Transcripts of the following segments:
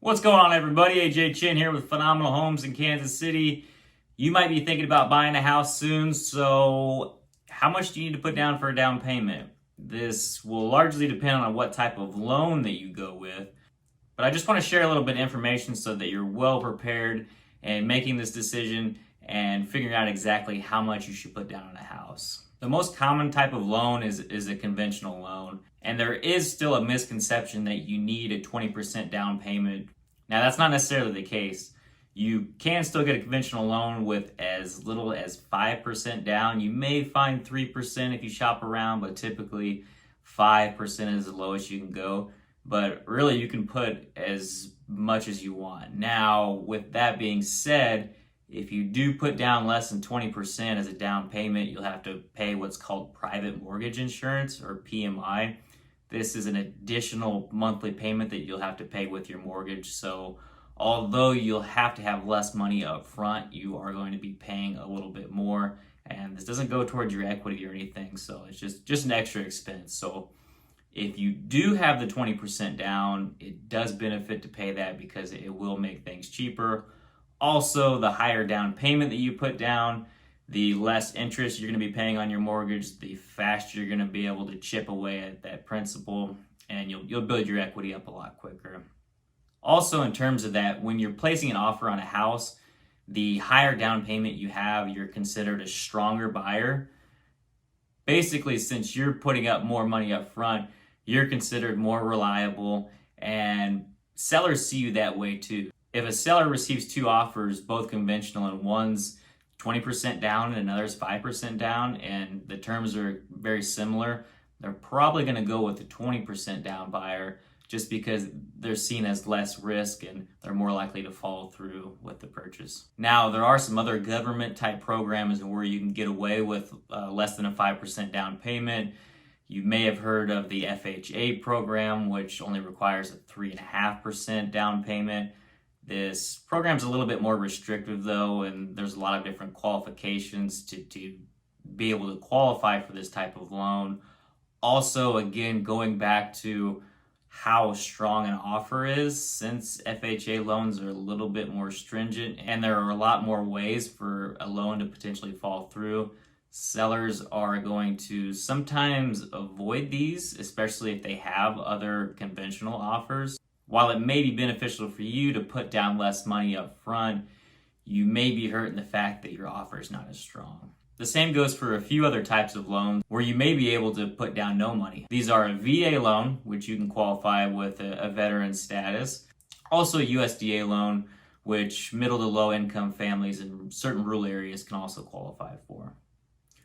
What's going on, everybody? AJ Chin here with Phenomenal Homes in Kansas City. You might be thinking about buying a house soon, so how much do you need to put down for a down payment? This will largely depend on what type of loan that you go with, but I just want to share a little bit of information so that you're well prepared in making this decision and figuring out exactly how much you should put down on a house. The most common type of loan is a conventional loan, and there is still a misconception that you need a 20% down payment. Now, that's not necessarily the case. You can still get a conventional loan with as little as 5% down. You may find 3% if you shop around, but typically 5% is the lowest you can go. But really, you can put as much as you want. Now, with that being said, if you do put down less than 20% as a down payment, you'll have to pay what's called private mortgage insurance, or PMI. This is an additional monthly payment that you'll have to pay with your mortgage. So although you'll have to have less money up front, you are going to be paying a little bit more. And this doesn't go towards your equity or anything. So it's just an extra expense. So if you do have the 20% down, it does benefit to pay that because it will make things cheaper. Also, the higher down payment that you put down, the less interest you're going to be paying on your mortgage, the faster you're going to be able to chip away at that principal, and you'll build your equity up a lot quicker. Also, in terms of that, when you're placing an offer on a house, the higher down payment you have, you're considered a stronger buyer. Basically, since you're putting up more money up front, you're considered more reliable, and sellers see you that way too. If a seller receives two offers, both conventional, and one's 20% down and another's 5% down, and the terms are very similar, they're probably going to go with the 20% down buyer just because they're seen as less risk and they're more likely to follow through with the purchase. Now, there are some other government type programs where you can get away with less than a 5% down payment. You may have heard of the FHA program, which only requires a 3.5% down payment. This program's a little bit more restrictive though, and there's a lot of different qualifications to be able to qualify for this type of loan. Also, again, going back to how strong an offer is, since FHA loans are a little bit more stringent and there are a lot more ways for a loan to potentially fall through, sellers are going to sometimes avoid these, especially if they have other conventional offers. While it may be beneficial for you to put down less money up front, you may be hurting the fact that your offer is not as strong. The same goes for a few other types of loans where you may be able to put down no money. These are a VA loan, which you can qualify with a veteran status. Also a USDA loan, which middle to low income families in certain rural areas can also qualify for.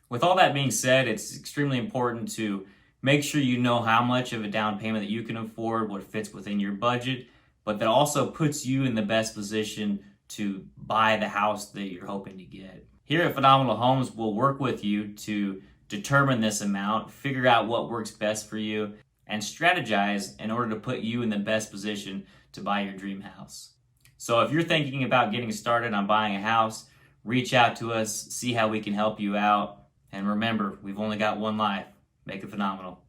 With all that being said, it's extremely important to make sure you know how much of a down payment that you can afford, what fits within your budget, but that also puts you in the best position to buy the house that you're hoping to get. Here at Phenomenal Homes, we'll work with you to determine this amount, figure out what works best for you, and strategize in order to put you in the best position to buy your dream house. So if you're thinking about getting started on buying a house, reach out to us, see how we can help you out. And remember, we've only got one life. Make it phenomenal.